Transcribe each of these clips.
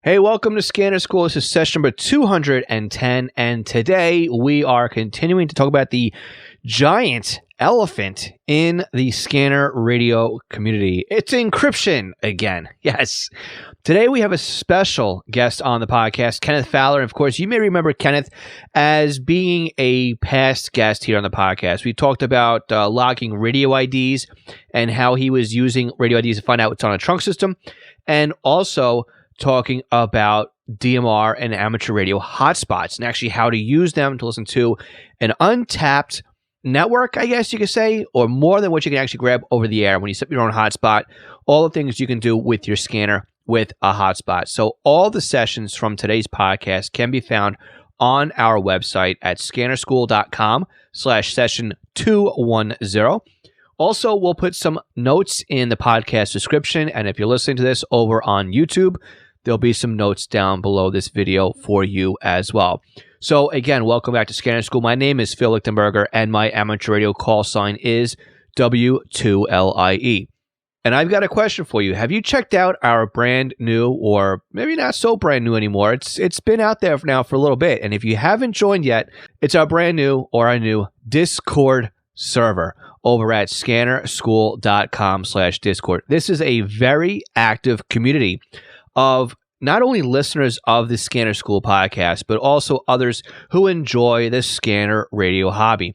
Hey, welcome to Scanner School. This is session number 210, and today we are continuing to talk about the giant elephant in the scanner radio community. It's encryption again. Yes. Today we have a special guest on the podcast, Kenneth Fowler. Of course, you may remember Kenneth as being a past guest here on the podcast. We talked about logging radio IDs and how he was using radio IDs to find out what's on a trunk system, and also talking about DMR and amateur radio hotspots and actually how to use them to listen to an untapped network, I guess you could say, or more than what you can actually grab over the air when you set up your own hotspot, all the things you can do with your scanner with a hotspot. So all the sessions from today's podcast can be found on our website at scannerschool.com/session 210. Also, we'll put some notes in the podcast description, and if you're listening to this over on YouTube, there'll be some notes down below this video for you as well. So again, welcome back to Scanner School. My name is Phil Lichtenberger, and my amateur radio call sign is W2LIE. And I've got a question for you. Have you checked out our brand new, or maybe not so brand new anymore? It's been out there now for a little bit. And if you haven't joined yet, it's our brand new or our new Discord server over at scannerschool.com/Discord. This is a very active community of not only listeners of the Scanner School podcast, but also others who enjoy the scanner radio hobby.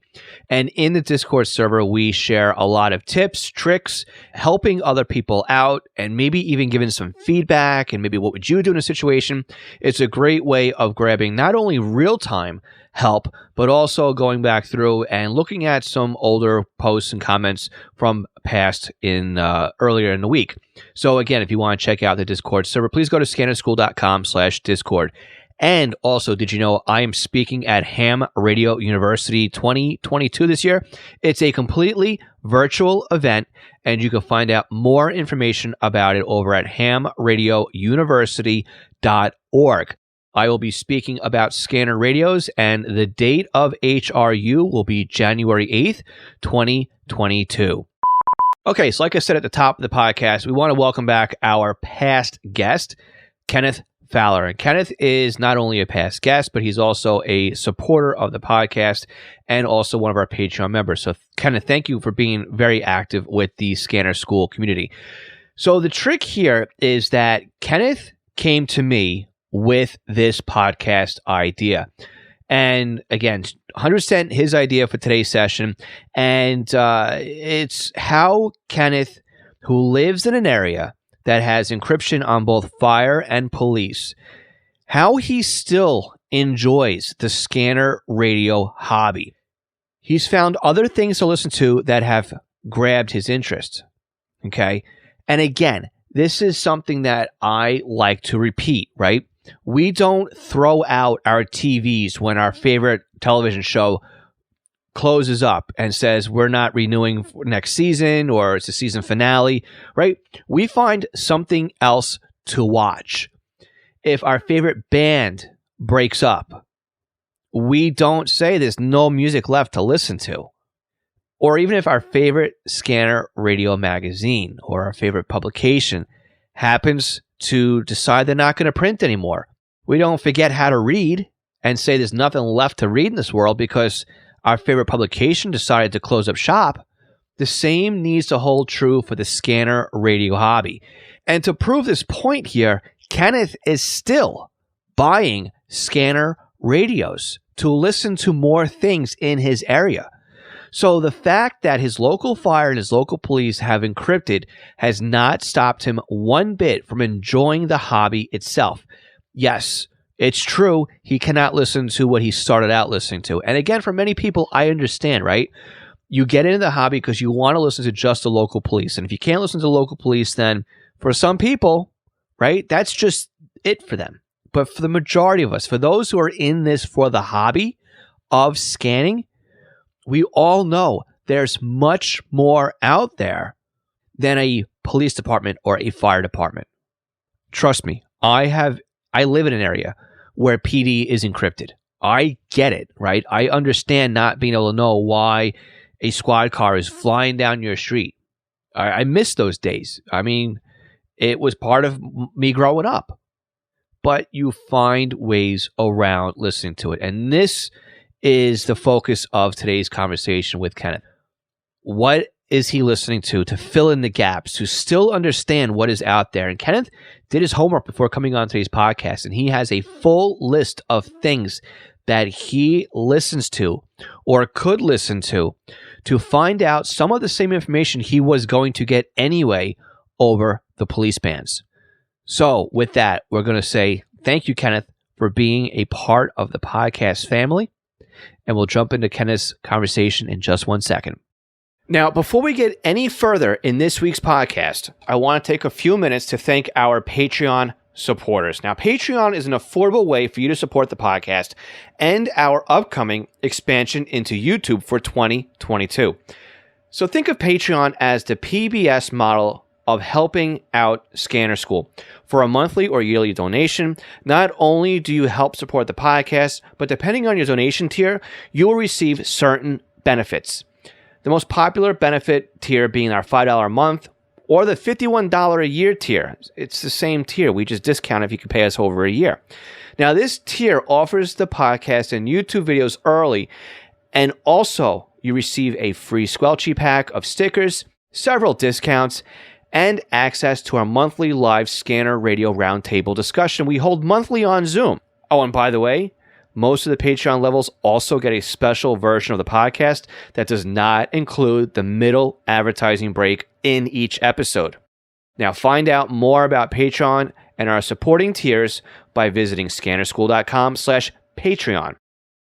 And in the Discord server, we share a lot of tips, tricks, helping other people out, and maybe even giving some feedback and maybe what would you do in a situation. It's a great way of grabbing not only real-time help, but also going back through and looking at some older posts and comments from past in earlier in the week. So again, if you want to check out the Discord server, please go to scannerschool.com/Discord. And also, did you know I am speaking at Ham Radio University 2022 this year? It's a completely virtual event, and you can find out more information about it over at hamradiouniversity.org. I will be speaking about scanner radios, and the date of HRU will be January 8th, 2022. Okay, so like I said at the top of the podcast, we want to welcome back our past guest, Kenneth Fowler. And Kenneth is not only a past guest, but he's also a supporter of the podcast and also one of our Patreon members. So Kenneth, thank you for being very active with the Scanner School community. So the trick here is that Kenneth came to me with this podcast idea. And again, 100% his idea for today's session. And it's how Kenneth, who lives in an area that has encryption on both fire and police, how he still enjoys the scanner radio hobby. He's found other things to listen to that have grabbed his interest. Okay. And again, this is something that I like to repeat, right? We don't throw out our TVs when our favorite television show closes up and says we're not renewing for next season or it's a season finale, right? We find something else to watch. If our favorite band breaks up, we don't say there's no music left to listen to. Or even if our favorite scanner radio magazine or our favorite publication happens to decide they're not going to print anymore, we don't forget how to read and say there's nothing left to read in this world because our favorite publication decided to close up shop. The same needs to hold true for the scanner radio hobby. And to prove this point here, Kenneth is still buying scanner radios to listen to more things in his area. So the fact that his local fire and his local police have encrypted has not stopped him one bit from enjoying the hobby itself. Yes, it's true, he cannot listen to what he started out listening to. And again, for many people, I understand, right? You get into the hobby because you want to listen to just the local police. And if you can't listen to the local police, then for some people, right, that's just it for them. But for the majority of us, for those who are in this for the hobby of scanning, we all know there's much more out there than a police department or a fire department. Trust me, I live in an area where PD is encrypted. I get it, right? I understand not being able to know why a squad car is flying down your street. I miss those days. I mean, it was part of me growing up. but you find ways around listening to it. And this is the focus of today's conversation with Kenneth. What is he listening to fill in the gaps, to still understand what is out there? And Kenneth did his homework before coming on today's podcast, and he has a full list of things that he listens to or could listen to find out some of the same information he was going to get anyway over the police bans. So with that, we're going to say thank you, Kenneth, for being a part of the podcast family, and we'll jump into Kenneth's conversation in just 1 second. Now, before we get any further in this week's podcast, I want to take a few minutes to thank our Patreon supporters. Now, Patreon is an affordable way for you to support the podcast and our upcoming expansion into YouTube for 2022. So think of Patreon as the PBS model of helping out Scanner School. For a monthly or yearly donation, not only do you help support the podcast, but depending on your donation tier, you will receive certain benefits. The most popular benefit tier being our $5 a month or the $51 a year tier. It's the same tier. We just discount if you can pay us over a year. Now, this tier offers the podcast and YouTube videos early, and also you receive a free Squelchy pack of stickers, several discounts, and access to our monthly live Scanner Radio Roundtable discussion we hold monthly on Zoom. Oh, and by the way, most of the Patreon levels also get a special version of the podcast that does not include the middle advertising break in each episode. Now, find out more about Patreon and our supporting tiers by visiting scannerschool.com/Patreon.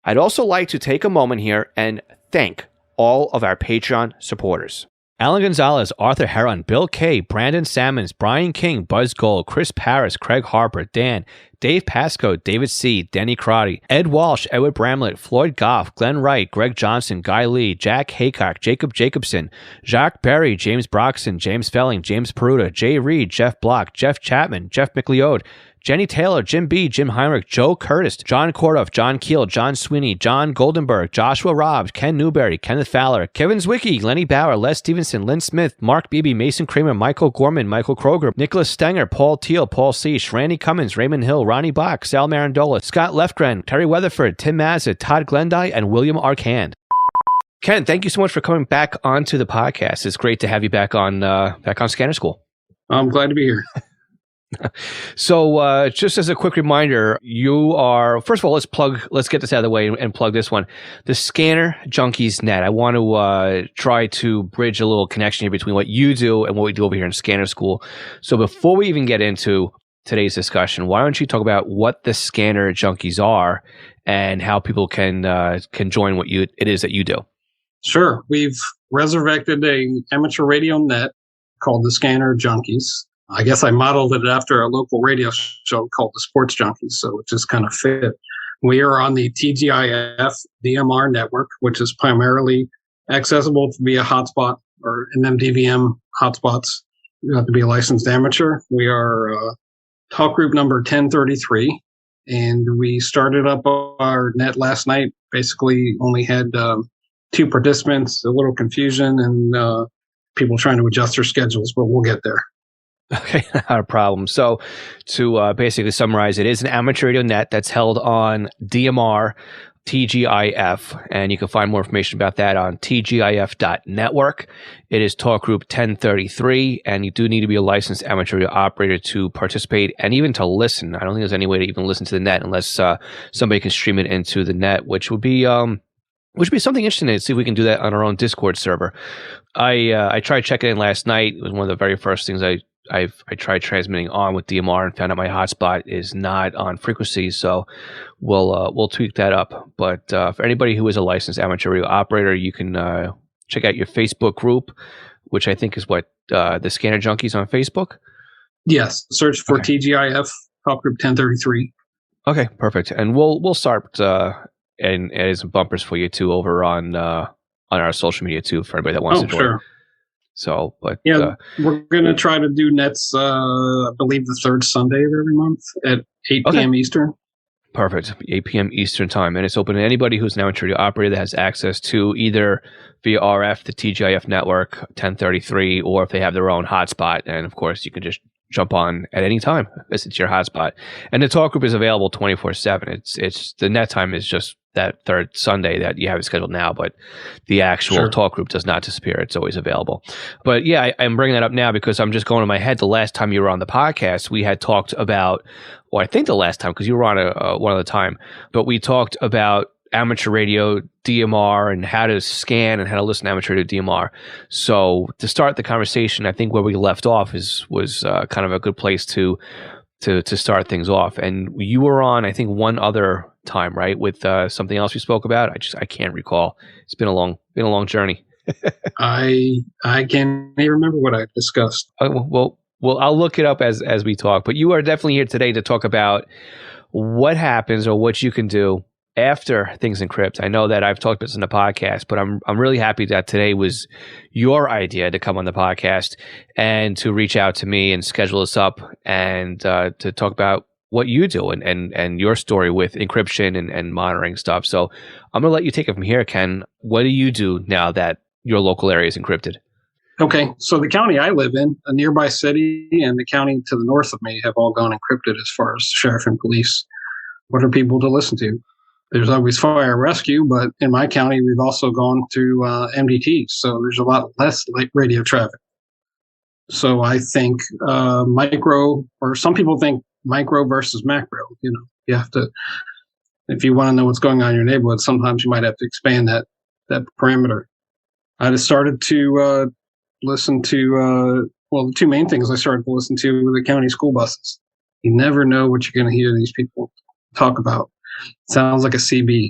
I'd also like to take a moment here and thank all of our Patreon supporters. Alan Gonzalez, Arthur Heron, Bill Kay, Brandon Sammons, Brian King, Buzz Gold, Chris Paris, Craig Harper, Dan, Dave Pasco, David C., Denny Crotty, Ed Walsh, Edward Bramlett, Floyd Goff, Glenn Wright, Greg Johnson, Guy Lee, Jack Haycock, Jacob Jacobson, Jacques Berry, James Broxson, James Felling, James Peruta, Jay Reed, Jeff Block, Jeff Chapman, Jeff McLeod, Jenny Taylor, Jim B., Jim Heinrich, Joe Curtis, John Kordoff, John Keel, John Sweeney, John Goldenberg, Joshua Robbs, Ken Newberry, Kenneth Fowler, Kevin Zwicky, Lenny Bauer, Les Stevenson, Lynn Smith, Mark Beebe, Mason Kramer, Michael Gorman, Michael Kroger, Nicholas Stenger, Paul Teal, Paul Seish, Randy Cummins, Raymond Hill, Ronnie Bach, Sal Marandola, Scott Lefgren, Terry Weatherford, Tim Mazza, Todd Glendy, and William Arcand. Ken, thank you so much for coming back onto the podcast. It's great to have you back on Scanner School. I'm glad to be here. So just as a quick reminder, you are, first of all, let's get this out of the way and plug this one. The Scanner Junkies Net. I want to try to bridge a little connection here between what you do and what we do over here in Scanner School. So before we even get into today's discussion, why don't you talk about what the Scanner Junkies are and how people can join what it is that you do? Sure. We've resurrected an amateur radio net called the Scanner Junkies. I guess I modeled it after a local radio show called the Sports Junkies, so it just kind of fit. We are on the TGIF DMR network, which is primarily accessible via hotspot or an MDVM hotspots. You have to be a licensed amateur. We are talk group number 1033, and we started up our net last night. Basically, only had 2 participants, a little confusion, and people trying to adjust their schedules, but we'll get there. Okay, not a problem. So to basically summarize, it is an amateur radio net that's held on DMR TGIF, and you can find more information about that on tgif.network. It is talk group 1033, and you do need to be a licensed amateur radio operator to participate and even to listen. I don't think there's any way to even listen to the net unless somebody can stream it into the net, which would be something interesting to see if we can do that on our own Discord server. I tried checking in last night. It was one of the very first things I tried transmitting on with DMR and found out my hotspot is not on frequency, so we'll tweak that up. But for anybody who is a licensed amateur radio operator, you can check out your Facebook group, which I think is the Scanner Junkies on Facebook. Yes, search for TGIF Talk Group 1033. Okay, perfect. And we'll start and add some bumpers for you too over on our social media too for anybody that wants to join. Sure. So, but yeah, we're going to try to do nets, I believe the third Sunday of every month at 8 p.m. Eastern. Perfect. 8 p.m. Eastern time. And it's open to anybody who's an amateur radio operator that has access to either via RF, the TGIF network, 1033, or if they have their own hotspot. And of course, you can just jump on at any time as it's your hotspot. And the talk group is available 24/7. It's the net time is just that third Sunday that you have it scheduled now, but the actual talk group does not disappear. It's always available. But yeah, I'm bringing that up now because I'm just going in my head. The last time you were on the podcast, we had talked about, well, I think the last time, because you were on one other time, but we talked about amateur radio DMR and how to scan and how to listen to amateur radio DMR. So to start the conversation, I think where we left off was kind of a good place to start things off. And you were on, I think, one other time, right, with something else we spoke about. I can't recall. It's been a long journey. I can't even remember what I discussed. Well, I'll look it up as we talk. But you are definitely here today to talk about what happens or what you can do after things encrypt. I know that I've talked about this in the podcast, but I'm really happy that today was your idea to come on the podcast and to reach out to me and schedule us up and to talk about what you do and your story with encryption and monitoring stuff. So I'm going to let you take it from here, Ken. What do you do now that your local area is encrypted? Okay, so the county I live in, a nearby city, and the county to the north of me have all gone encrypted as far as sheriff and police. What are people to listen to? There's always fire and rescue, but in my county, we've also gone to MDT, so there's a lot less radio traffic. So I think micro, or some people think micro versus macro. You know, you have to, if you want to know what's going on in your neighborhood, sometimes you might have to expand that parameter. I just started to listen to, the two main things I started to listen to were the county school buses. You never know what you're going to hear these people talk about. Sounds like a CB.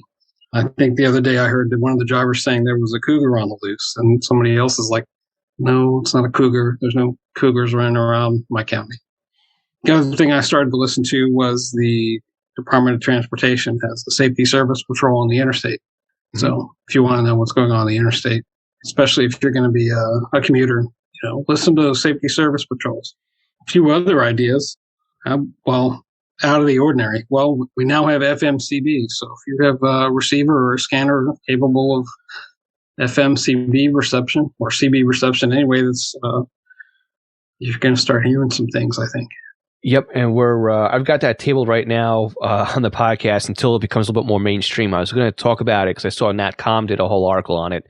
I think the other day I heard that one of the drivers saying there was a cougar on the loose, and somebody else is like, no, it's not a cougar. There's no cougars running around my county. The other thing I started to listen to was the Department of Transportation has the Safety Service Patrol on the interstate. Mm-hmm. So if you want to know what's going on the interstate, especially if you're going to be a commuter, listen to those Safety Service Patrols. A few other ideas. Out of the ordinary. Well, we now have FMCB. So if you have a receiver or a scanner capable of FMCB reception or CB reception anyway, that's you're going to start hearing some things, I think. Yep, and I've got that tabled right now on the podcast until it becomes a little bit more mainstream. I was going to talk about it because I saw NatCom did a whole article on it,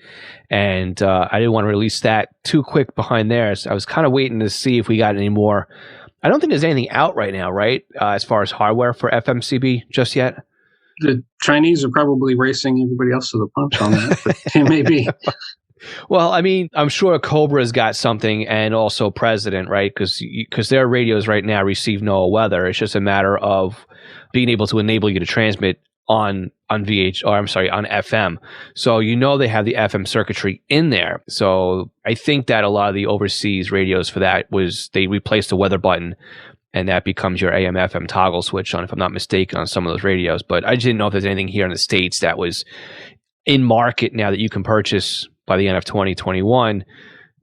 and I didn't want to release that too quick behind there. So I was kind of waiting to see if we got any more. I don't think there's anything out right now, right, as far as hardware for FMCB just yet? The Chinese are probably racing everybody else to the punch on that, but it may be. Well, I mean, I'm sure Cobra's got something, and also President, right? Because their radios right now receive no weather. It's just a matter of being able to enable you to transmit on FM. So they have the FM circuitry in there. So I think that a lot of the overseas radios for that they replaced the weather button, and that becomes your AM FM toggle switch on, if I'm not mistaken, on some of those radios. But I just didn't know if there's anything here in the States that was in market now that you can purchase by the end of 2021.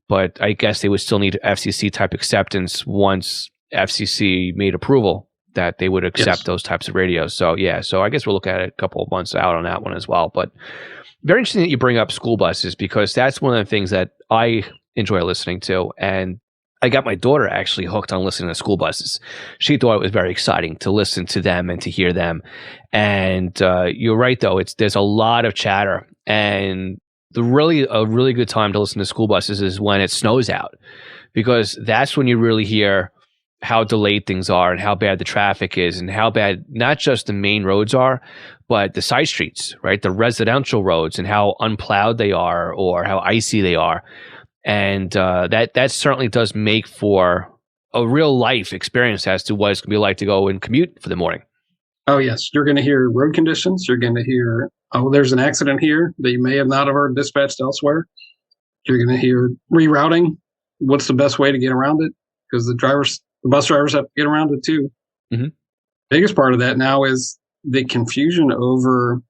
But I guess they would still need FCC type acceptance once FCC made approval that they would accept those types of radios. So I guess we'll look at it a couple of months out on that one as well. But very interesting that you bring up school buses, because that's one of the things that I enjoy listening to. And I got my daughter actually hooked on listening to school buses. She thought it was very exciting to listen to them and to hear them. And you're right, though. There's a lot of chatter. And a really good time to listen to school buses is when it snows out, because that's when you really hear how delayed things are and how bad the traffic is, and how bad not just the main roads are, but the side streets, right? The residential roads, and how unplowed they are or how icy they are. And that certainly does make for a real life experience as to what it's going to be like to go and commute for the morning. Oh, yes. You're going to hear road conditions. You're going to hear, there's an accident here that you may have not have heard dispatched elsewhere. You're going to hear rerouting. What's the best way to get around it? Because the bus drivers have to get around it too. Mm-hmm. Biggest part of that now is the confusion over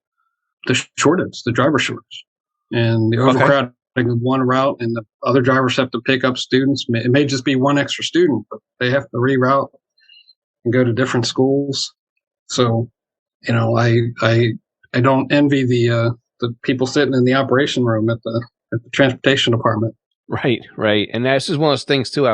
the shortage, the driver shortage, and the overcrowding of one route, and the other drivers have to pick up students. It may just be one extra student, but they have to reroute and go to different schools. So, I don't envy the people sitting in the operation room at the transportation department. Right. And this is one of those things too.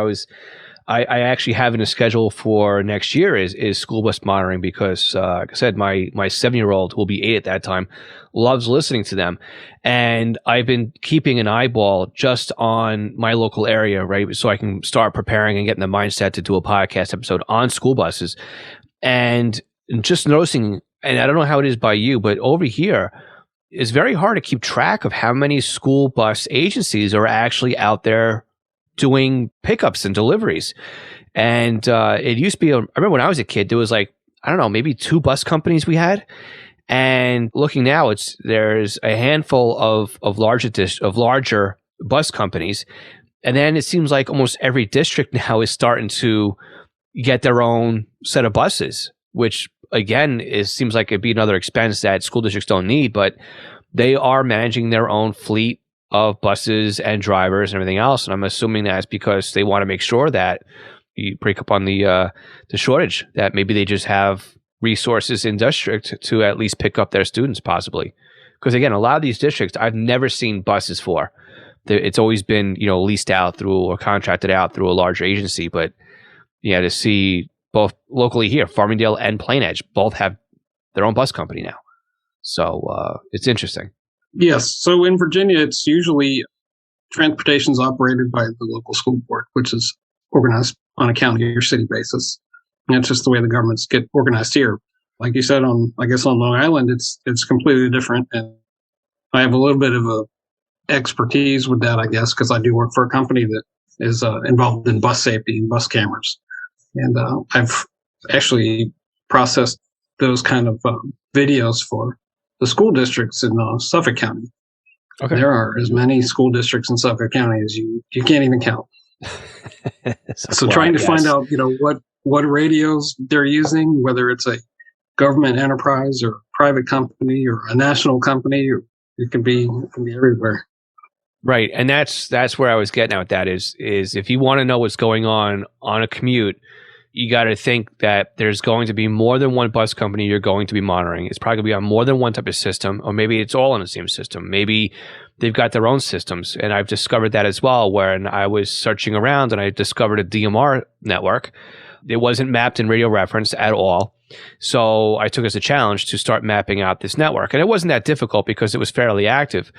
I actually have in a schedule for next year is school bus monitoring because, like I said, my 7-year-old, who will be 8 at that time, loves listening to them. And I've been keeping an eyeball just on my local area, right? So I can start preparing and getting the mindset to do a podcast episode on school buses. And just noticing, and I don't know how it is by you, but over here, it's very hard to keep track of how many school bus agencies are actually out there doing pickups and deliveries. And it used to be, I remember when I was a kid, there was like, I don't know, maybe 2 bus companies we had. And looking now, there's a handful of larger bus companies. And then it seems like almost every district now is starting to get their own set of buses, which again, seems like it'd be another expense that school districts don't need, but they are managing their own fleet of buses and drivers and everything else. And I'm assuming that's because they want to make sure that you break up on the shortage, that maybe they just have resources in district to at least pick up their students possibly. Because again, a lot of these districts I've never seen buses for. It's always been, leased out through or contracted out through a larger agency. But yeah, to see both locally here, Farmingdale and Plain Edge both have their own bus company now. So it's interesting. Yes. So in Virginia, it's usually transportation is operated by the local school board, which is organized on a county or city basis. And it's just the way the governments get organized here. Like you said, on Long Island, it's completely different. And I have a little bit of a expertise with that, I guess, because I do work for a company that is involved in bus safety and bus cameras. And I've actually processed those kind of videos for the school districts in Suffolk County. Okay. There are as many school districts in Suffolk County as you can't even count. So trying to find out, what radios they're using, whether it's a government enterprise or a private company or a national company, or it can be everywhere. Right. And that's where I was getting at with that is if you want to know what's going on a commute, you got to think that there's going to be more than one bus company you're going to be monitoring. It's probably going to be on more than one type of system, or maybe it's all on the same system. Maybe they've got their own systems. And I've discovered that as well, when I was searching around and I discovered a DMR network. It wasn't mapped in radio reference at all. So I took it as a challenge to start mapping out this network. And it wasn't that difficult because it was fairly active.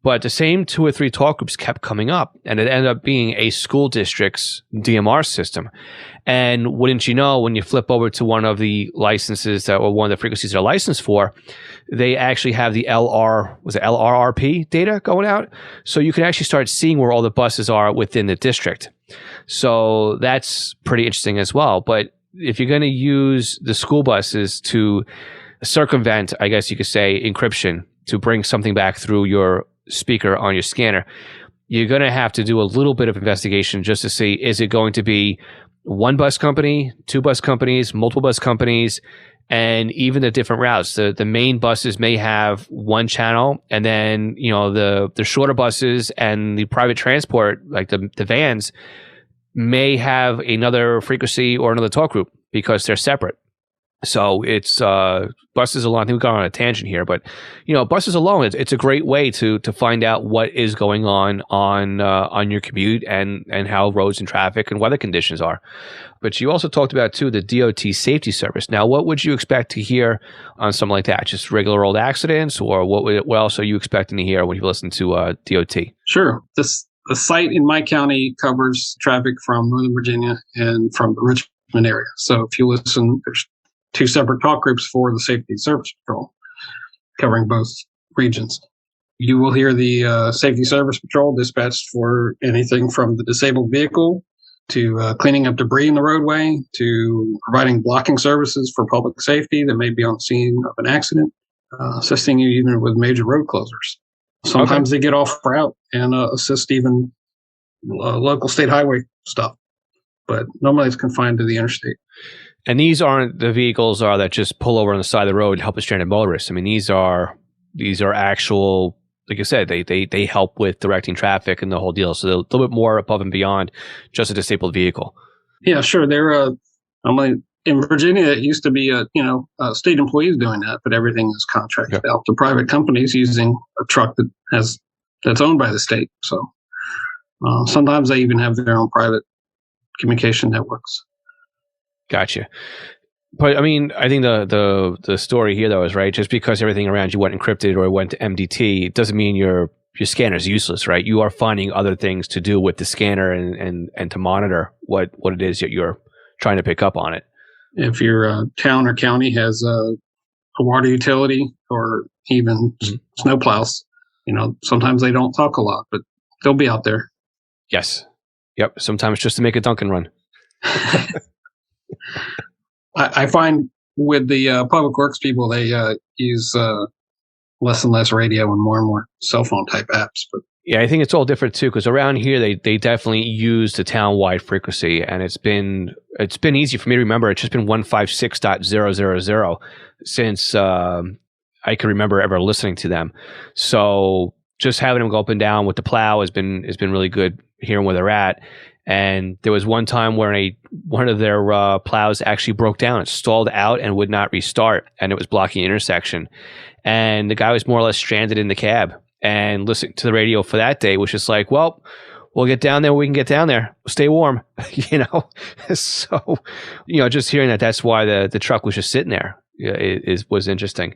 But the same 2 or 3 talk groups kept coming up, and it ended up being a school district's DMR system. And wouldn't you know, when you flip over to one of the licenses or one of the frequencies they're licensed for, they actually have the LRRP data going out. So you can actually start seeing where all the buses are within the district. So that's pretty interesting as well. But if you're going to use the school buses to circumvent, I guess you could say, encryption, to bring something back through your speaker on your scanner, you're going to have to do a little bit of investigation just to see, is it going to be one bus company, 2 bus companies, multiple bus companies, and even the different routes. The main buses may have one channel, and then the shorter buses and the private transport, like the vans, may have another frequency or another talk group because they're separate. So it's buses alone. I think we got on a tangent here, but buses alone, it's a great way to find out what is going on your commute and how roads and traffic and weather conditions are. But you also talked about too the DOT safety service. Now, what would you expect to hear on something like that? Just regular old accidents, or what else are you expecting to hear when you listen to DOT? Sure. The site in my county covers traffic from Northern Virginia and from the Richmond area. So if you listen, there's 2 separate talk groups for the Safety Service Patrol, covering both regions. You will hear the Safety Service Patrol dispatched for anything from the disabled vehicle to cleaning up debris in the roadway to providing blocking services for public safety that may be on the scene of an accident, assisting you even with major road closures. Sometimes they get off route and assist even local state highway stuff, but normally it's confined to the interstate. And these aren't the vehicles that just pull over on the side of the road and help a stranded motorist. I mean, these are actual, like I said, they help with directing traffic and the whole deal. So they're a little bit more above and beyond just a disabled vehicle. Yeah, sure. They're in Virginia, it used to be state employees doing that, but everything is contracted out to private companies using a truck that's owned by the state. So sometimes they even have their own private communication networks. Gotcha. But I mean, I think the story here though is right. Just because everything around you went encrypted or went to MDT, it doesn't mean your scanner is useless, right? You are finding other things to do with the scanner and to monitor what it is that you're trying to pick up on it. If your town or county has a water utility or even snowplows, sometimes they don't talk a lot, but they'll be out there. Yes. Yep. Sometimes just to make a Dunkin' run. I find with the public works people, they use less and less radio and more cell phone type apps. But yeah, I think it's all different too, because around here they definitely use the town-wide frequency, and it's been easy for me to remember. It's just been 156.000 since I can remember ever listening to them. So just having them go up and down with the plow has been really good, hearing where they're at. And there was one time where one of their plows actually broke down. It stalled out and would not restart, and it was blocking the intersection. And the guy was more or less stranded in the cab. And listening to the radio for that day was just like, well, we'll get down there when we can get down there. Stay warm, So, just hearing that's why the truck was just sitting there was interesting.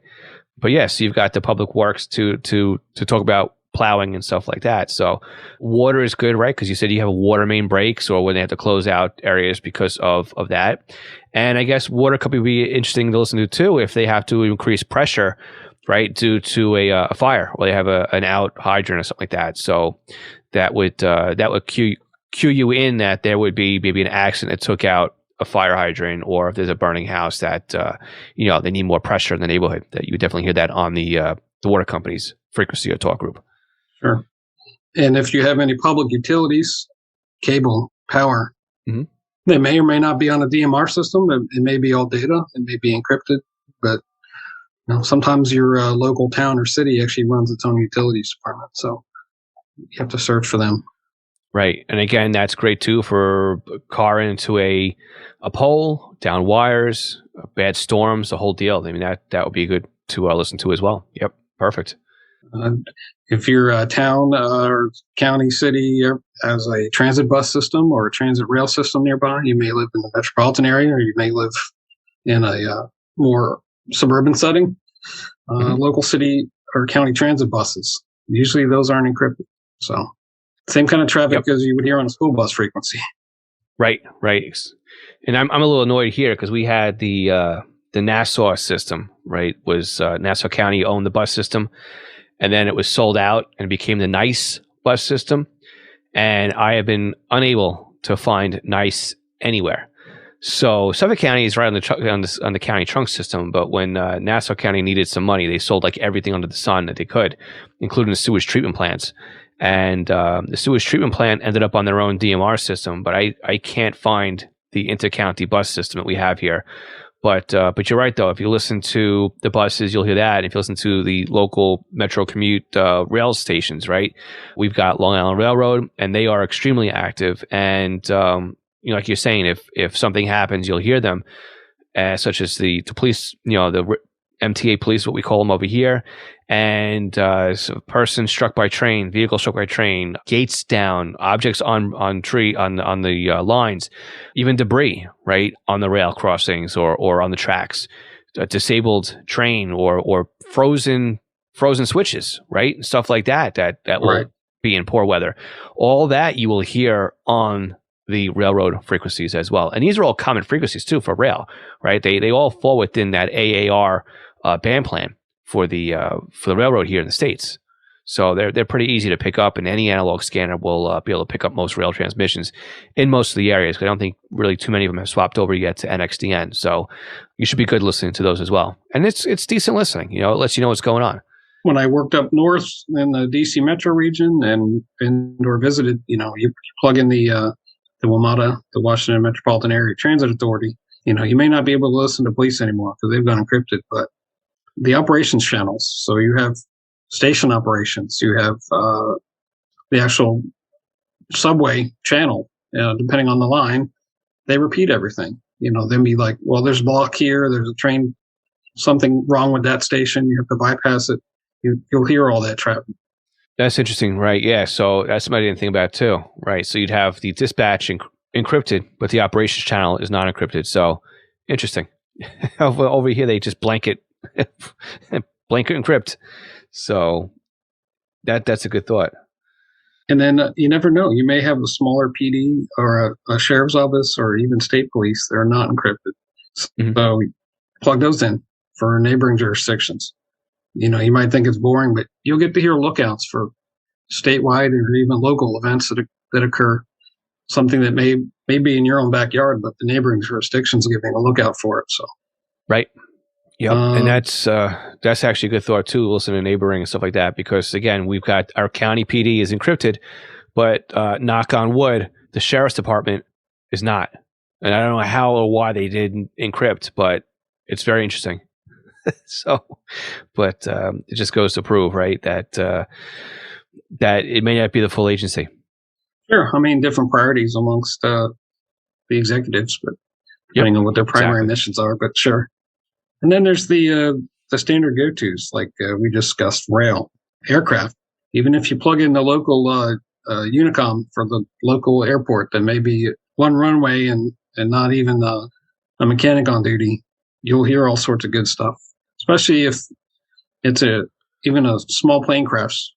But yes, you've got the public works to talk about plowing and stuff like that. So water is good, right? Because you said you have a water main breaks or when they have to close out areas because of that. And I guess water could be interesting to listen to too if they have to increase pressure, right, due to a fire or they have an out hydrant or something like that. So that would cue you in that there would be maybe an accident that took out a fire hydrant, or if there's a burning house that they need more pressure in the neighborhood. That you would definitely hear that on the water company's frequency or talk group. Sure. And if you have any public utilities, cable, power, they may or may not be on a DMR system. It may be all data. It may be encrypted. But sometimes your local town or city actually runs its own utilities department. So you have to search for them. Right. And again, that's great too for a car into a pole, down wires, bad storms, the whole deal. I mean, that would be good to listen to as well. Yep. Perfect. If your town or county, city has a transit bus system or a transit rail system nearby, you may live in the metropolitan area or you may live in a more suburban setting. Local city or county transit buses, usually those aren't encrypted. So same kind of traffic as you would hear on a school bus frequency. Right. And I'm a little annoyed here because we had the Nassau system, right? Was Nassau County owned the bus system. And then it was sold out and became the NICE bus system. And I have been unable to find NICE anywhere. So Suffolk County is right on the county trunk system. But when Nassau County needed some money, they sold like everything under the sun that they could, including the sewage treatment plants. And the sewage treatment plant ended up on their own DMR system. But I can't find the intercounty bus system that we have here. But you're right, though. If you listen to the buses, you'll hear that. If you listen to the local Metro commute rail stations, right? We've got Long Island Railroad, and they are extremely active. And like you're saying, if something happens, you'll hear them, such as the police, the MTA police, what we call them over here, and so a person struck by train, vehicle struck by train, gates down, objects on the lines, even debris, right, on the rail crossings or on the tracks, a disabled train or frozen switches, right, stuff like that will be in poor weather. All that you will hear on the railroad frequencies as well, and these are all common frequencies too for rail, right? They all fall within that AAR band plan for the railroad here in the States. So they're pretty easy to pick up, and any analog scanner will be able to pick up most rail transmissions in most of the areas. I don't think really too many of them have swapped over yet to NXDN. So you should be good listening to those as well. And it's decent listening. It lets you know what's going on. When I worked up north in the DC metro region or visited, you plug in the WMATA, the Washington Metropolitan Area Transit Authority. You may not be able to listen to police anymore because they've gone encrypted, but the operations channels. So you have station operations, you have the actual subway channel, depending on the line, they repeat everything. Then be like, well, there's a block here, there's a train, something wrong with that station, you have to bypass it. You'll hear all that traffic. That's interesting, right? Yeah, so that's something I didn't think about too, right? So you'd have the dispatch encrypted, but the operations channel is not encrypted. So interesting. Over here, they just blanket encrypt. So that's a good thought. And then you never know. You may have a smaller PD or a sheriff's office or even state police that are not encrypted. So plug those in for neighboring jurisdictions. You know, you might think it's boring, but you'll get to hear lookouts for statewide or even local events that occur. Something that may be in your own backyard, but the neighboring jurisdictions are giving a lookout for it. So, right. Yep. And that's actually a good thought too, listen to neighboring and stuff like that, because again, we've got our county PD is encrypted, but knock on wood, the sheriff's department is not. And I don't know how or why they didn't encrypt, but it's very interesting. So, but it just goes to prove, right, that that it may not be the full agency. Sure. I mean, different priorities amongst the executives, but depending on what their primary missions are, but sure. And then there's the standard go-tos, like we discussed, rail, aircraft. Even if you plug in the local Unicom for the local airport, that may be one runway and not even a mechanic on duty, you'll hear all sorts of good stuff, especially if it's even a small plane crash.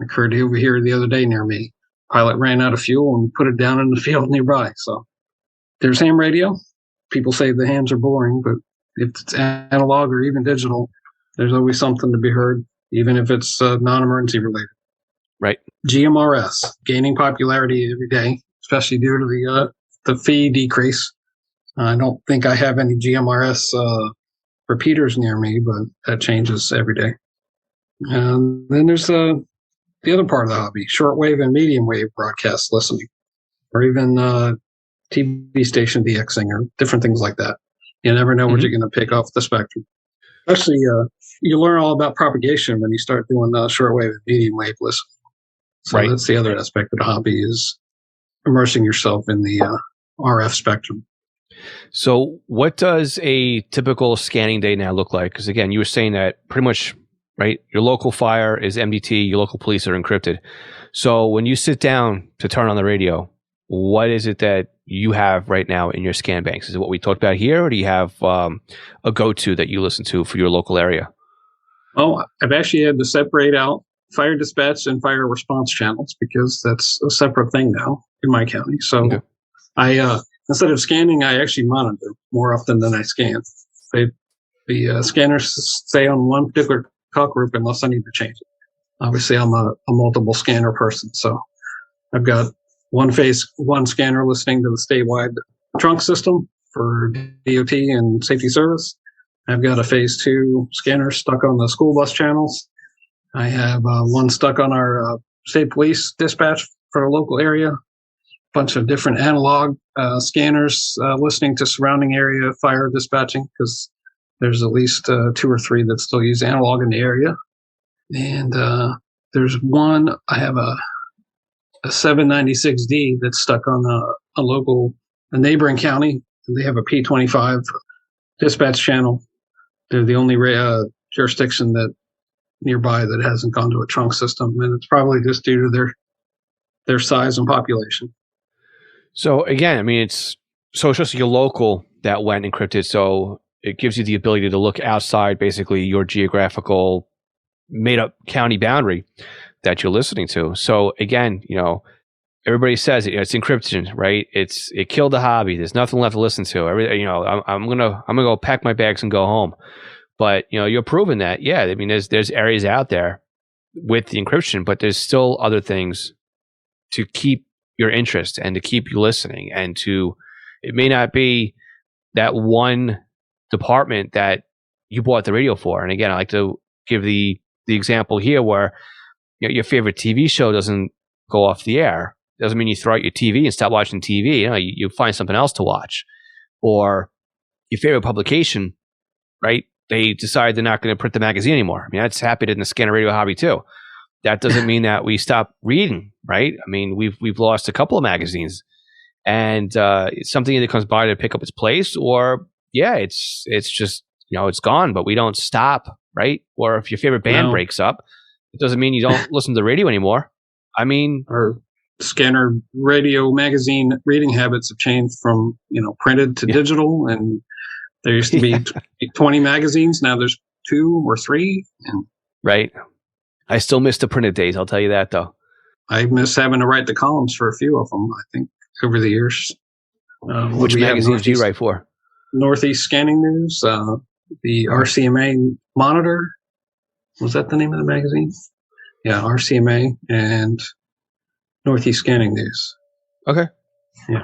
Occurred over here the other day near me. Pilot ran out of fuel and put it down in the field nearby. So there's ham radio. People say the hams are boring, but if it's analog or even digital, there's always something to be heard, even if it's non-emergency related. Right. GMRS gaining popularity every day, especially due to the fee decrease. I don't think I have any GMRS repeaters near me, but that changes every day. And then there's the other part of the hobby, shortwave and medium wave broadcast listening, or even TV station DXing or different things like that. You never know what you're going to pick off the spectrum. Especially, you learn all about propagation when you start doing shortwave and medium wave listening. So that's the other aspect of the hobby, is immersing yourself in the RF spectrum. So what does a typical scanning day now look like? Because again, you were saying that pretty much, right, your local fire is MDT, your local police are encrypted. So when you sit down to turn on the radio, what is it that you have right now in your scan banks? Is it what we talked about here, or do you have a go-to that you listen to for your local area? Well, I've actually had to separate out fire dispatch and fire response channels, because that's a separate thing now in my county. So I instead of scanning, I actually monitor more often than I scan. The scanners stay on one particular talk group unless I need to change it. Obviously, I'm a multiple scanner person, so I've got one scanner listening to the statewide trunk system for DOT and safety service. I've got a phase 2 scanner stuck on the school bus channels. I have one stuck on our state police dispatch for the local area. Bunch of different analog scanners listening to surrounding area fire dispatching, because there's at least 2 or 3 that still use analog in the area. And there's one, I have a 796D that's stuck on a neighboring county. They have a P25 dispatch channel. They're the only jurisdiction that nearby that hasn't gone to a trunk system, and it's probably just due to their size and population. So again, I mean, it's just your local that went encrypted. So it gives you the ability to look outside basically your geographical made up county boundary that you're listening to. So again, everybody says it's encryption, right? It killed the hobby. There's nothing left to listen to. I'm gonna go pack my bags and go home. But you're proving that, yeah. I mean, there's areas out there with the encryption, but there's still other things to keep your interest and to keep you listening. And it may not be that one department that you bought the radio for. And again, I like to give the example here where your favorite TV show doesn't go off the air. Doesn't mean you throw out your TV and stop watching TV. You find something else to watch. Or your favorite publication, right? They decide they're not going to print the magazine anymore. I mean, that's happened in the scanner radio hobby too. That doesn't mean that we stop reading, right? I mean, we've lost a couple of magazines, and it's something either comes by to pick up its place, or it's just it's gone. But we don't stop, right? Or if your favorite band breaks up, it doesn't mean you don't listen to the radio anymore. I mean, or scanner radio magazine reading habits have changed from, printed to digital. And there used to be 20 magazines. Now there's 2 or 3. And right. I still miss the printed days. I'll tell you that, though. I miss having to write the columns for a few of them, I think, over the years. Which magazines do you write for? Northeast Scanning News, the RCMA Monitor. Was that the name of the magazine? Yeah, RCMA and Northeast Scanning News. Okay. Yeah.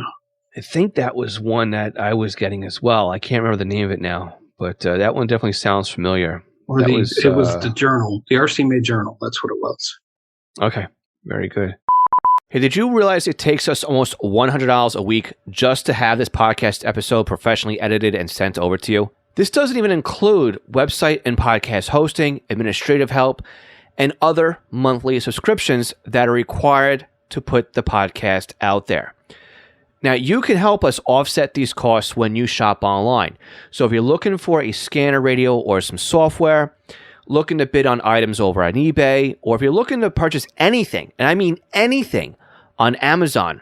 I think that was one that I was getting as well. I can't remember the name of it now, but that one definitely sounds familiar. Or it was the Journal, the RCMA Journal. That's what it was. Okay. Very good. Hey, did you realize it takes us almost $100 a week just to have this podcast episode professionally edited and sent over to you? This doesn't even include website and podcast hosting, administrative help, and other monthly subscriptions that are required to put the podcast out there. Now, you can help us offset these costs when you shop online. So if you're looking for a scanner radio or some software, looking to bid on items over on eBay, or if you're looking to purchase anything, and I mean anything, on Amazon,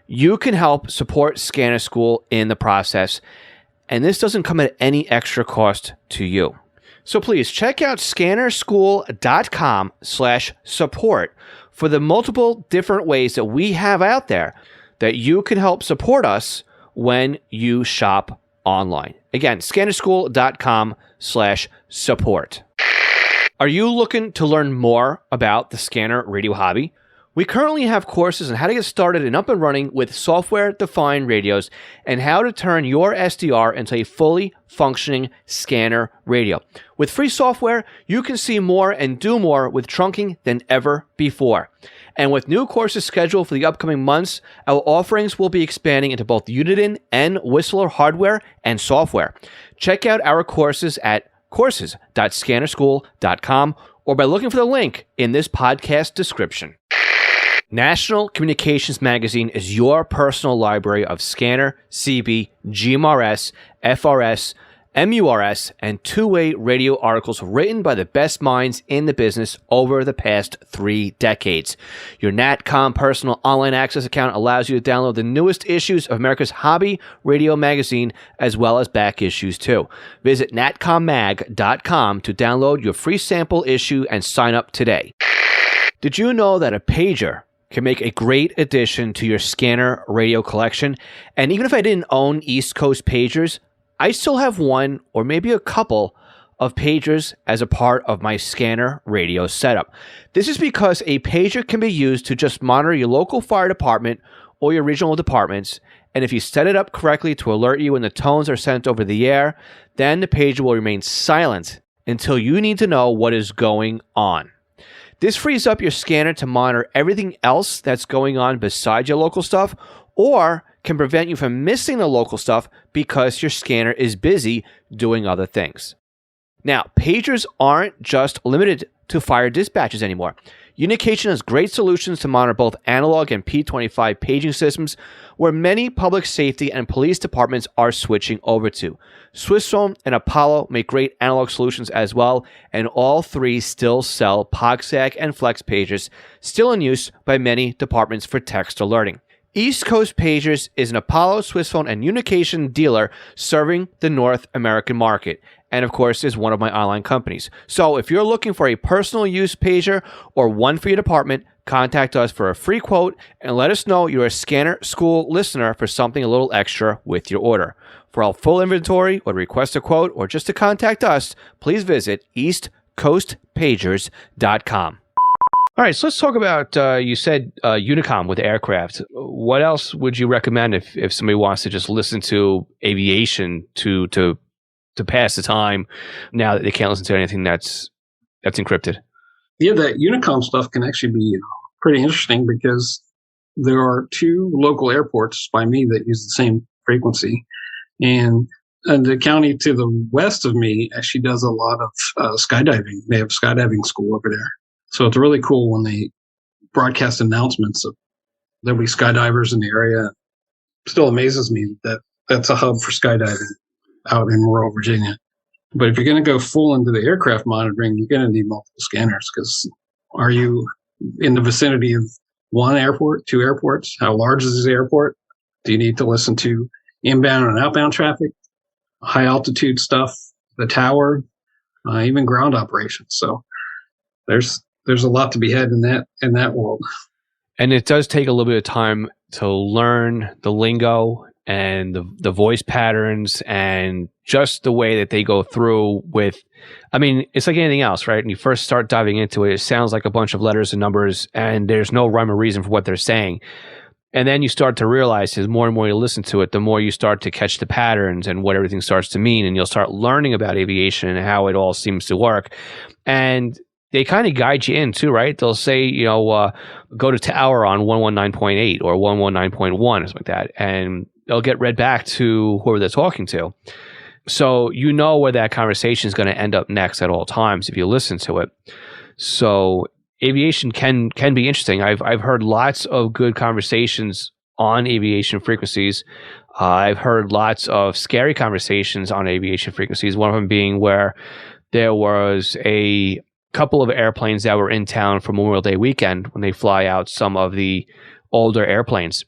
you can help support Scanner School in the process. And this doesn't come at any extra cost to you. So please check out scannerschool.com/support for the multiple different ways that we have out there that you can help support us when you shop online. Again, scannerschool.com/support. Are you looking to learn more about the scanner radio hobby? We currently have courses on how to get started and up and running with software-defined radios and how to turn your SDR into a fully functioning scanner radio. With free software, you can see more and do more with trunking than ever before. And with new courses scheduled for the upcoming months, our offerings will be expanding into both Uniden and Whistler hardware and software. Check out our courses at courses.scannerschool.com or by looking for the link in this podcast description. National Communications Magazine is your personal library of scanner, CB, GMRS, FRS, MURS, and two-way radio articles written by the best minds in the business over the past 3 decades. Your NatCom personal online access account allows you to download the newest issues of America's hobby radio magazine, as well as back issues too. Visit natcommag.com to download your free sample issue and sign up today. Did you know that a pager can make a great addition to your scanner radio collection? And even if I didn't own East Coast pagers, I still have one or maybe a couple of pagers as a part of my scanner radio setup. This is because a pager can be used to just monitor your local fire department or your regional departments, and if you set it up correctly to alert you when the tones are sent over the air, then the pager will remain silent until you need to know what is going on. This frees up your scanner to monitor everything else that's going on besides your local stuff, or can prevent you from missing the local stuff because your scanner is busy doing other things. Now, pagers aren't just limited to fire dispatches anymore. Unication has great solutions to monitor both analog and P25 paging systems, where many public safety and police departments are switching over to. Swissphone and Apollo make great analog solutions as well, and all three still sell POGSAG and Flex pagers, still in use by many departments for text alerting. East Coast Pagers is an Apollo, Swissphone, and Unication dealer serving the North American market, and of course is one of my online companies. So if you're looking for a personal use pager or one for your department, contact us for a free quote and let us know you're a Scanner School listener for something a little extra with your order. For our full inventory or to request a quote or just to contact us, please visit eastcoastpagers.com. All right, so let's talk about, you said Unicom with aircraft. What else would you recommend if somebody wants to just listen to aviation to pass the time now that they can't listen to anything that's encrypted? Yeah, that Unicom stuff can actually be pretty interesting because there are 2 local airports by me that use the same frequency. And the county to the west of me actually does a lot of skydiving. They have skydiving school over there. So it's really cool when they broadcast announcements of there'll be skydivers in the area. It still amazes me that that's a hub for skydiving out in rural Virginia. But if you're going to go full into the aircraft monitoring, you're going to need multiple scanners because are you in the vicinity of one airport, two airports? How large is the airport? Do you need to listen to inbound and outbound traffic, high altitude stuff, the tower, even ground operations? So there's a lot to be had in that world. And it does take a little bit of time to learn the lingo and the voice patterns and just the way that they go through with, I mean, it's like anything else, right? When you first start diving into it, it sounds like a bunch of letters and numbers and there's no rhyme or reason for what they're saying. And then you start to realize as more and more you listen to it, the more you start to catch the patterns and what everything starts to mean. And you'll start learning about aviation and how it all seems to work. And they kind of guide you in too, right? They'll say, go to tower on 119.8 or 119.1 or something like that. And they'll get read back to whoever they're talking to. So you know where that conversation is going to end up next at all times if you listen to it. So aviation can be interesting. I've heard lots of good conversations on aviation frequencies. I've heard lots of scary conversations on aviation frequencies. One of them being where there was a couple of airplanes that were in town for Memorial Day weekend when they fly out some of the older airplanes.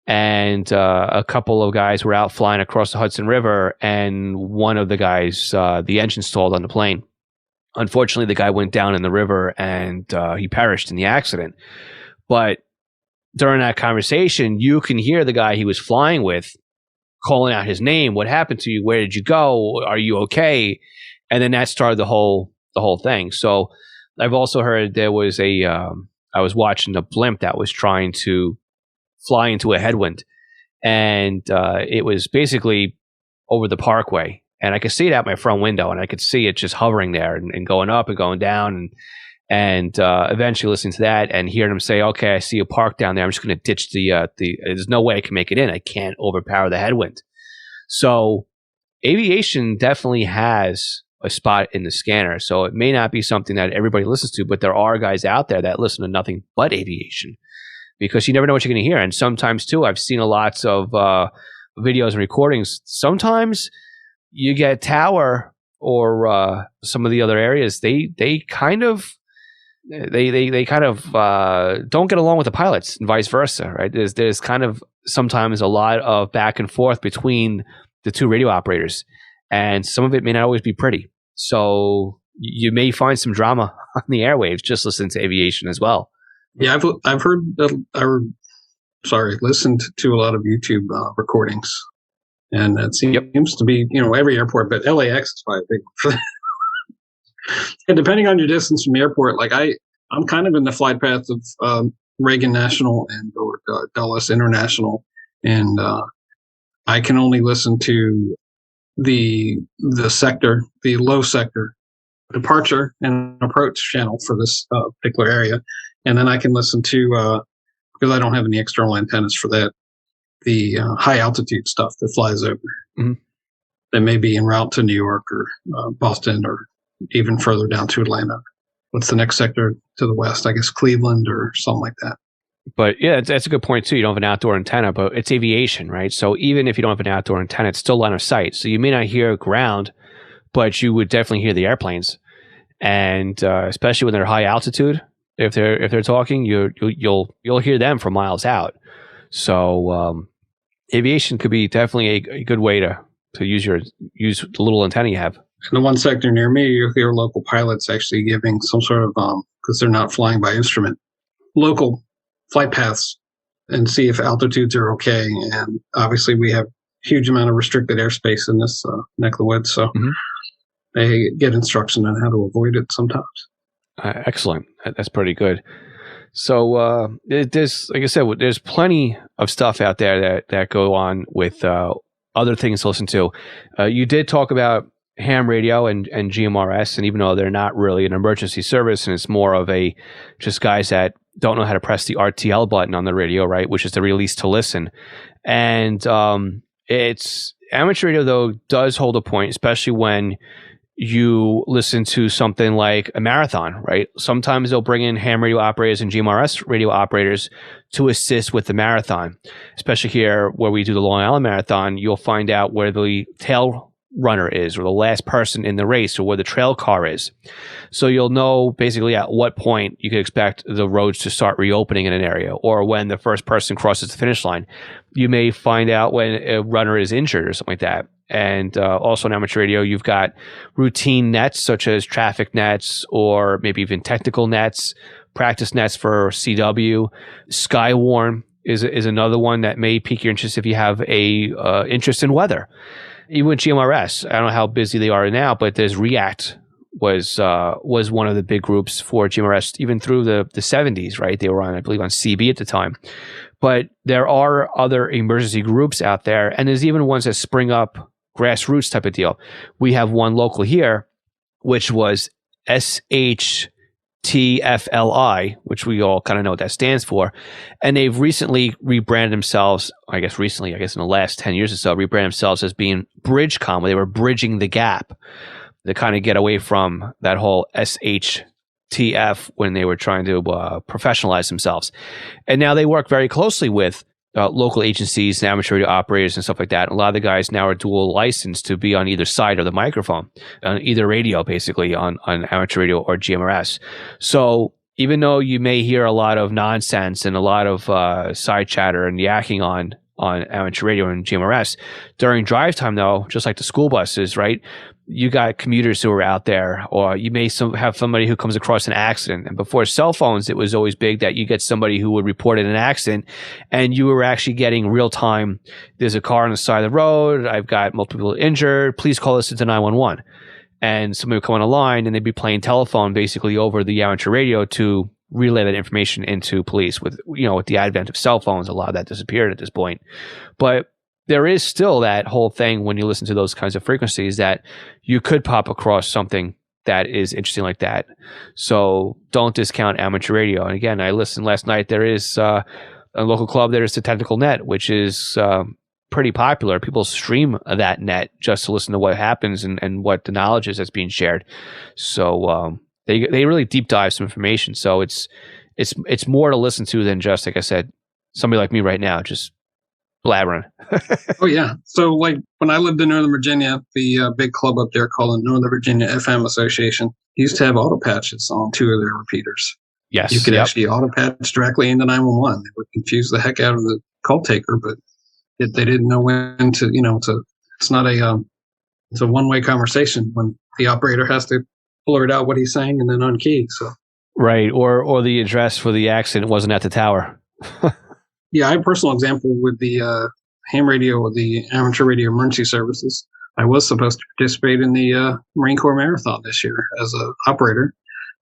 And a couple of guys were out flying across the Hudson River, and one of the guys, the engine stalled on the plane. Unfortunately, the guy went down in the river and he perished in the accident. But during that conversation, you can hear the guy he was flying with calling out his name. What happened to you? Where did you go? Are you okay? And then that started the whole thing. So I've also heard there was I was watching a blimp that was trying to fly into a headwind, and it was basically over the parkway, and I could see it out my front window, and I could see it just hovering there and going up and going down, and eventually listening to that and hearing him say, okay, I see a park down there, I'm just going to ditch the there's no way I can make it in, I can't overpower the headwind. So aviation definitely has a spot in the scanner. So it may not be something that everybody listens to, but there are guys out there that listen to nothing but aviation, because you never know what you're going to hear. And sometimes too, I've seen lots of videos and recordings. Sometimes you get tower or some of the other areas. They kind of don't get along with the pilots and vice versa, right? There's kind of sometimes a lot of back and forth between the two radio operators, and some of it may not always be pretty. So you may find some drama on the airwaves just listening to aviation as well. Yeah, I've heard listened to a lot of YouTube recordings, and it seems to be every airport, but LAX is probably a big one for that. And depending on your distance from the airport, like I'm kind of in the flight path of Reagan National and or Dulles International, and I can only listen to the sector, the low sector departure and approach channel for this particular area. And then I can listen to, because I don't have any external antennas for that, the high altitude stuff that flies over. Mm-hmm. That may be en route to New York or Boston or even further down to Atlanta. What's the next sector to the west? I guess Cleveland or something like that. But yeah, that's a good point too. You don't have an outdoor antenna, but it's aviation, right? So even if you don't have an outdoor antenna, it's still line of sight. So you may not hear ground, but you would definitely hear the airplanes. And especially when they're high altitude, if they're talking, you'll hear them from miles out. So aviation could be definitely a good way to use the little antenna you have. In the one sector near me, you'll hear local pilots actually giving some sort of because they're not flying by instrument, local flight paths, and see if altitudes are okay. And obviously, we have a huge amount of restricted airspace in this neck of the woods, so they get instruction on how to avoid it sometimes. Excellent. That's pretty good. So there's, like I said, there's plenty of stuff out there that go on with other things to listen to. You did talk about ham radio and GMRS, and even though they're not really an emergency service, and it's more of a just guys that don't know how to press the RTL button on the radio, right, which is the release to listen. And it's amateur radio, though, does hold a point, especially when you listen to something like a marathon, right? Sometimes they'll bring in ham radio operators and GMRS radio operators to assist with the marathon. Especially here where we do the Long Island Marathon, you'll find out where the tail runner is, or the last person in the race, or where the trail car is. So you'll know basically at what point you can expect the roads to start reopening in an area, or when the first person crosses the finish line. You may find out when a runner is injured or something like that. And also in amateur radio, you've got routine nets such as traffic nets, or maybe even technical nets, practice nets for CW. Skywarn is another one that may pique your interest if you have a interest in weather. Even with GMRS, I don't know how busy they are now, but there's React was one of the big groups for GMRS even through the 70s, right? They were on, I believe, on CB at the time. But there are other emergency groups out there, and there's even ones that spring up, grassroots type of deal. We have one local here, which was SHTFLI, which we all kind of know what that stands for. And they've recently rebranded themselves, I guess in the last 10 years or so, rebranded themselves as being BridgeCom, where they were bridging the gap to kind of get away from that whole SHTF when they were trying to professionalize themselves. And now they work very closely with local agencies and amateur radio operators and stuff like that. And a lot of the guys now are dual licensed to be on either side of the microphone, on either radio, basically on amateur radio or GMRS. So even though you may hear a lot of nonsense and a lot of side chatter and yakking on amateur radio and GMRS, during drive time, though, just like the school buses, right? You got commuters who are out there, or you may have somebody who comes across an accident. And before cell phones, it was always big that you get somebody who would report an accident, and you were actually getting real time. There's a car on the side of the road. I've got multiple people injured. Please call us into 911. And somebody would come on a line, and they'd be playing telephone basically over the amateur radio to relay that information into police. With the advent of cell phones, a lot of that disappeared at this point. But there is still that whole thing when you listen to those kinds of frequencies that you could pop across something that is interesting like that. So don't discount amateur radio. And again, I listened last night. There is a local club. There's the Technical Net, which is pretty popular. People stream that net just to listen to what happens and what the knowledge is that's being shared. So they really deep dive some information. So it's more to listen to than just, like I said, somebody like me right now, just blabbering. Oh, yeah. So, like, when I lived in Northern Virginia, the big club up there called the Northern Virginia FM Association used to have auto patches on 2 of their repeaters. Yes. You could actually auto patch directly into 911. They would confuse the heck out of the call taker, but they didn't know when to, it's not it's a one-way conversation when the operator has to blurt out what he's saying and then unkey. So. Right. Or the address for the accident wasn't at the tower. Yeah, I have a personal example with the ham radio or the amateur radio emergency services. I was supposed to participate in the Marine Corps Marathon this year as an operator,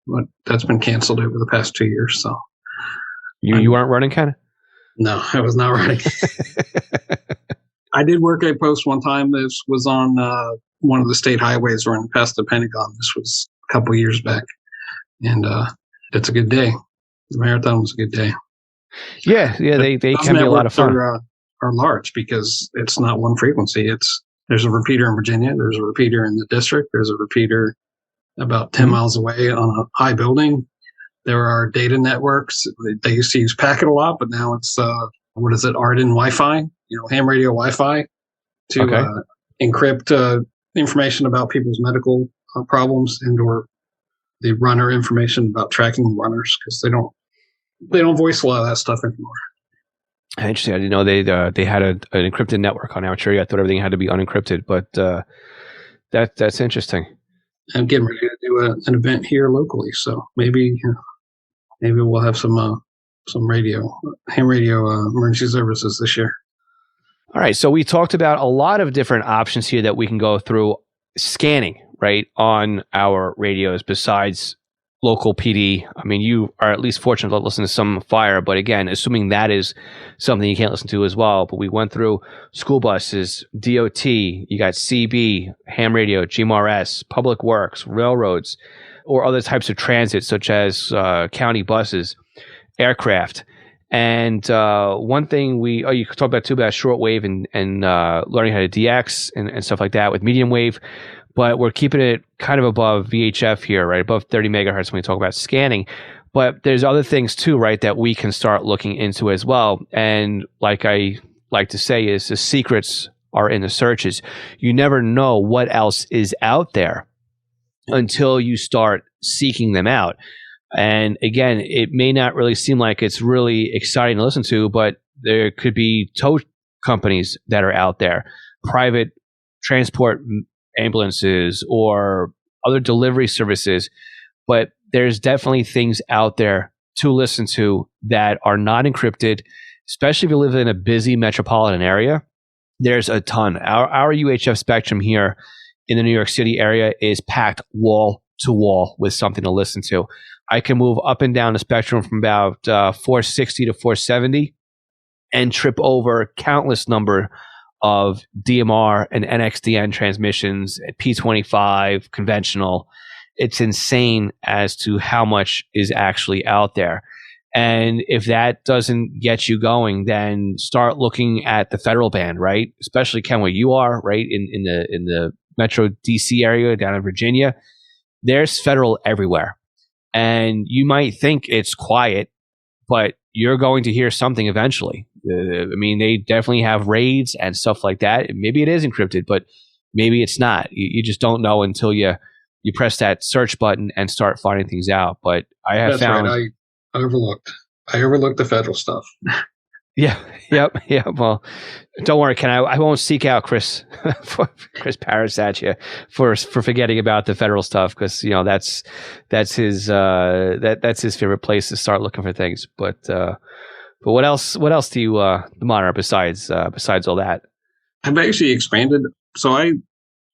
but that's been canceled over the past 2 years. So you weren't running, kind of? No, I was not running. I did work a post one time. This was on one of the state highways running past the Pentagon. This was a couple of years back, and it's a good day. The marathon was a good day. Yeah, they can be a lot of fun. Are large because it's not one frequency. There's a repeater in Virginia. There's a repeater in the district. There's a repeater about 10 miles away on a high building. There are data networks. They used to use Packet a lot, but now it's Arden Wi-Fi, ham radio Wi-Fi to encrypt information about people's medical problems and/or the runner information about tracking runners, because they don't voice a lot of that stuff anymore. Interesting. I didn't know they had an encrypted network on amateur. I thought everything had to be unencrypted, but that's interesting. I'm getting ready to do an event here locally, so maybe we'll have some ham radio emergency services this year. All right. So we talked about a lot of different options here that we can go through scanning, right, on our radios besides local PD. I mean, you are at least fortunate to listen to some fire, but again, assuming that is something you can't listen to as well. But we went through school buses, DOT, you got CB, ham radio, GMRS, public works, railroads, or other types of transit, such as county buses, aircraft. And one thing you could talk about too, about shortwave and learning how to DX and stuff like that with medium wave. But we're keeping it kind of above VHF here, right? Above 30 megahertz when we talk about scanning. But there's other things too, right, that we can start looking into as well. And like I like to say, is the secrets are in the searches. You never know what else is out there until you start seeking them out. And again, it may not really seem like it's really exciting to listen to, but there could be tow companies that are out there, private transport ambulances or other delivery services. But there's definitely things out there to listen to that are not encrypted, especially if you live in a busy metropolitan area. There's a ton. Our UHF spectrum here in the New York City area is packed wall to wall with something to listen to. I can move up and down the spectrum from about 460 to 470 and trip over countless number of DMR and NXDN transmissions, P25, conventional. It's insane as to how much is actually out there. And if that doesn't get you going, then start looking at the federal band, right? Especially, Ken, where you are, right? In the Metro DC area down in Virginia, there's federal everywhere. And you might think it's quiet, but you're going to hear something eventually. I mean, they definitely have raids and stuff like that. Maybe it is encrypted, but maybe it's not. You just don't know until you press that search button and start finding things out. But I have That's found... right. I overlooked the federal stuff. Yeah. Well, don't worry, Ken. I won't seek out Chris Paris at you for forgetting about the federal stuff, because that's his that's his favorite place to start looking for things. But what else do you monitor besides all that? I've actually expanded. So I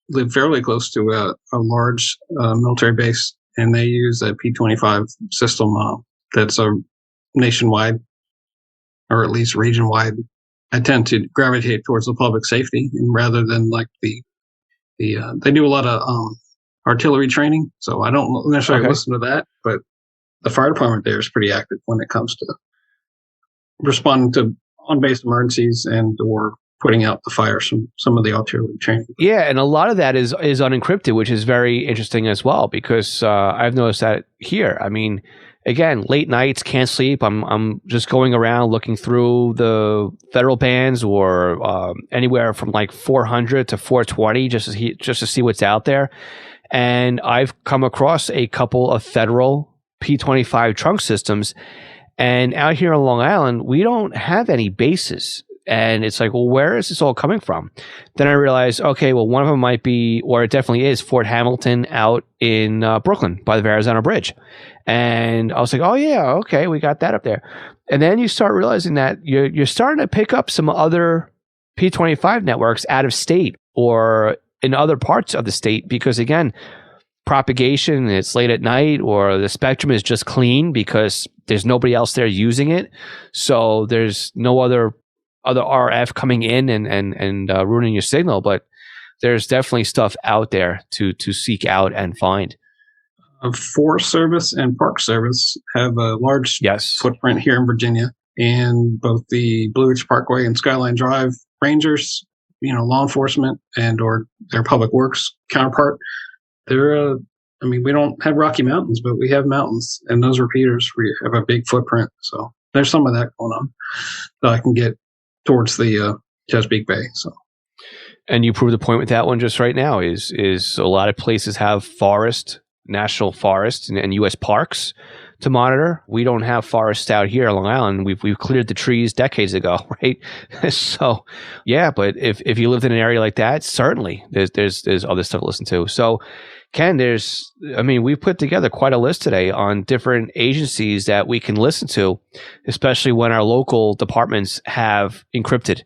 live fairly close to a large military base, and they use a P25 system that's a nationwide, or at least region-wide. I tend to gravitate towards the public safety, and rather than like the they do a lot of artillery training, so I don't necessarily listen to that. But the fire department there is pretty active when it comes to responding to on-base emergencies and or putting out the fires from some of the artillery training. Yeah, and a lot of that is unencrypted, which is very interesting as well, because I've noticed that here. I mean, again, late nights, can't sleep. I'm just going around looking through the federal bands, or anywhere from like 400 to 420, just to see what's out there. And I've come across a couple of federal P25 trunk systems, and out here on Long Island, we don't have any bases. And it's like, well, where is this all coming from? Then I realized, okay, well, one of them might be, or it definitely is, Fort Hamilton out in Brooklyn by the Verrazano Bridge. And I was like, oh yeah, okay, we got that up there. And then you start realizing that you're starting to pick up some other P25 networks out of state or in other parts of the state, because again, propagation, it's late at night, or the spectrum is just clean because there's nobody else there using it. So there's no other RF coming in and ruining your signal, but there's definitely stuff out there to seek out and find. Forest Service and Park Service have a large footprint here in Virginia, and both the Blue Ridge Parkway and Skyline Drive rangers, law enforcement and or their public works counterpart, they're we don't have Rocky Mountains, but we have mountains, and those repeaters, we have a big footprint. So there's some of that going on that I can get towards the Chesapeake Bay. So, and you prove the point with that one just right now. Is a lot of places have national forests and U.S. parks to monitor. We don't have forests out here on Long Island. We've cleared the trees decades ago, right? So, yeah. But if you lived in an area like that, certainly there's other stuff to listen to. So, Ken, we've put together quite a list today on different agencies that we can listen to, especially when our local departments have encrypted,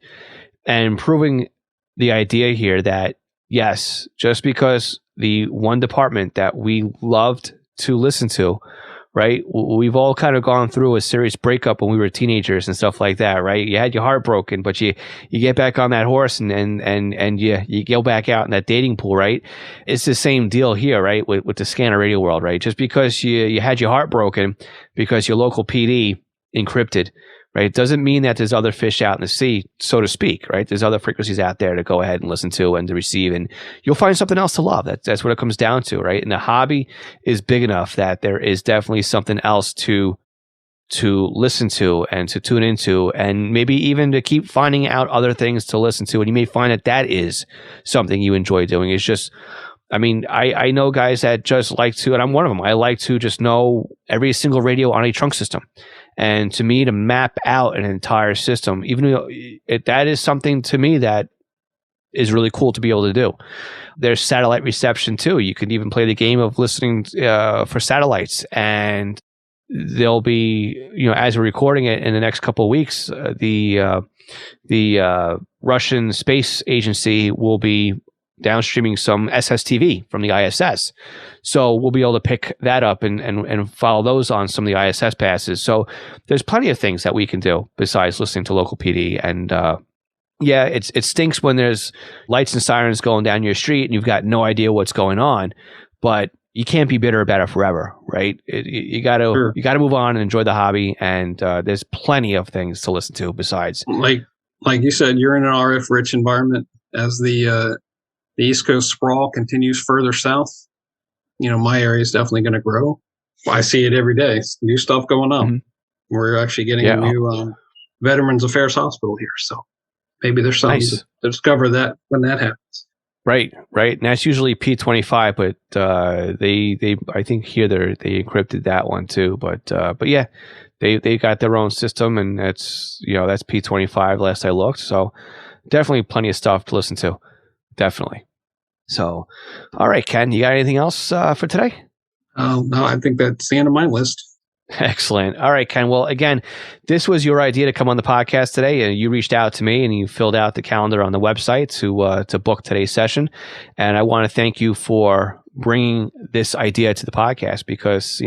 and proving the idea here that, yes, just because the one department that we loved to listen to, right? We've all kind of gone through a serious breakup when we were teenagers and stuff like that, right? You had your heart broken, but you get back on that horse and you go back out in that dating pool, right? It's the same deal here, right? With the scanner radio world, right? Just because you had your heart broken because your local PD encrypted, right? Doesn't mean that there's other fish out in the sea, so to speak, right? There's other frequencies out there to go ahead and listen to and to receive, and you'll find something else to love. That's what it comes down to, right? And the hobby is big enough that there is definitely something else to to listen to and to tune into, and maybe even to keep finding out other things to listen to. And you may find that that is something you enjoy doing. It's just, I mean, I know guys that just like to, and I'm one of them, I like to just know every single radio on a trunk system. And to me, to map out an entire system, even though that is something to me that is really cool to be able to do. There's satellite reception too. You can even play the game of listening for satellites, and there'll be, as we're recording it in the next couple of weeks, the Russian Space Agency will be downstreaming some SSTV from the ISS. So we'll be able to pick that up and follow those on some of the ISS passes. So there's plenty of things that we can do besides listening to local PD. And yeah, it stinks when there's lights and sirens going down your street and you've got no idea what's going on, but you can't be bitter about it forever, right? You got to move on and enjoy the hobby. And there's plenty of things to listen to besides. Like you said, you're in an RF rich environment. As the East Coast sprawl continues further south, my area is definitely going to grow. I see it every day. New stuff going on. Mm-hmm. We're actually getting a new Veterans Affairs hospital here, so maybe there's something to discover that when that happens. Right. And that's usually P25, but they I think here they encrypted that one too. But yeah, they got their own system, and that's that's P25 last I looked. So definitely plenty of stuff to listen to. Definitely. So, all right, Ken, you got anything else for today? No, I think that's the end of my list. Excellent. All right, Ken. Well, again, this was your idea to come on the podcast today, and you reached out to me and you filled out the calendar on the website to book today's session. And I want to thank you for bringing this idea to the podcast, because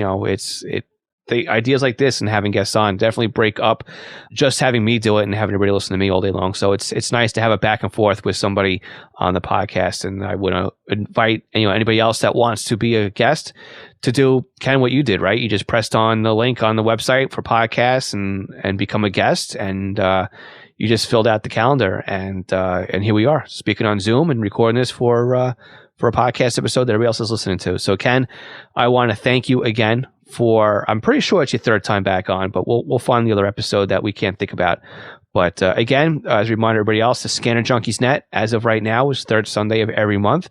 the ideas like this and having guests on definitely break up just having me do it and having everybody listen to me all day long. So it's nice to have a back and forth with somebody on the podcast. And I want to invite anybody else that wants to be a guest to do kind of what you did, right? You just pressed on the link on the website for podcasts and become a guest, and you just filled out the calendar, and here we are speaking on Zoom and recording this for a podcast episode that everybody else is listening to. So Ken, I want to thank you again for, I'm pretty sure it's your third time back on, but we'll find the other episode that we can't think about. But again, as a reminder to everybody else, the Scanner Junkies Net, as of right now, is third Sunday of every month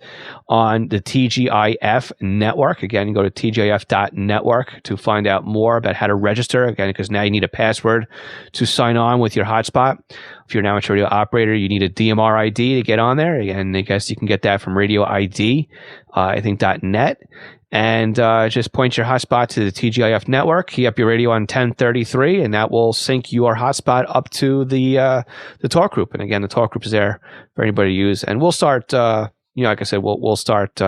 on the TGIF network. Again, you go to tgif.network to find out more about how to register. Again, because now you need a password to sign on with your hotspot. If you're an amateur radio operator, you need a DMR ID to get on there. And I guess you can get that from Radio ID, I think, .net. And just point your hotspot to the TGIF network, key up your radio on 1033, and that will sync your hotspot up to the talk group. And again, the talk group is there for anybody to use. And we'll start, like I said, we'll start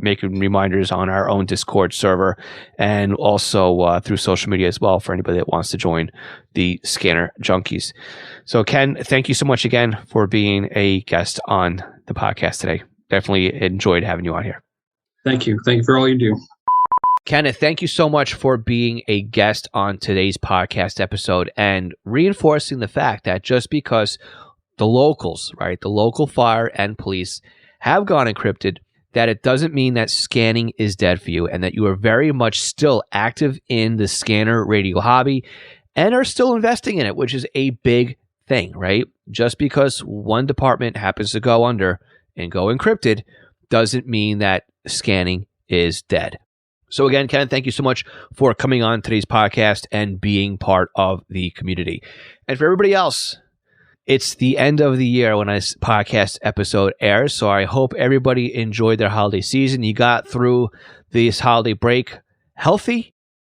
making reminders on our own Discord server, and also through social media as well for anybody that wants to join the Scanner Junkies. So Ken, thank you so much again for being a guest on the podcast today. Definitely enjoyed having you on here. Thank you. Thank you for all you do. Kenneth, thank you so much for being a guest on today's podcast episode and reinforcing the fact that just because the locals, right, the local fire and police have gone encrypted, that it doesn't mean that scanning is dead for you, and that you are very much still active in the scanner radio hobby and are still investing in it, which is a big thing, right? Just because one department happens to go under and go encrypted doesn't mean that scanning is dead. So again, Ken, thank you so much for coming on today's podcast and being part of the community. And for everybody else, it's the end of the year when this podcast episode airs. So I hope everybody enjoyed their holiday season. You got through this holiday break healthy.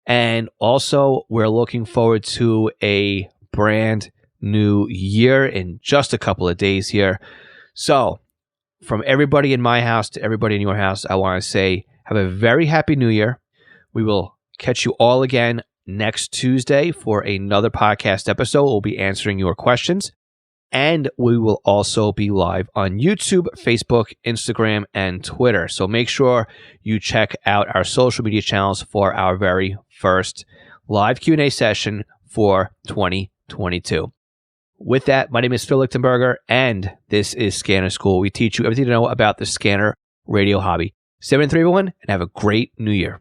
And also, we're looking forward to a brand new year in just a couple of days here. So from everybody in my house to everybody in your house, I want to say have a very happy new year. We will catch you all again next Tuesday for another podcast episode. We'll be answering your questions. And we will also be live on YouTube, Facebook, Instagram, and Twitter. So make sure you check out our social media channels for our very first live Q&A session for 2022. With that, my name is Phil Lichtenberger, and this is Scanner School. We teach you everything to know about the scanner radio hobby. 7-3, everyone, and have a great new year.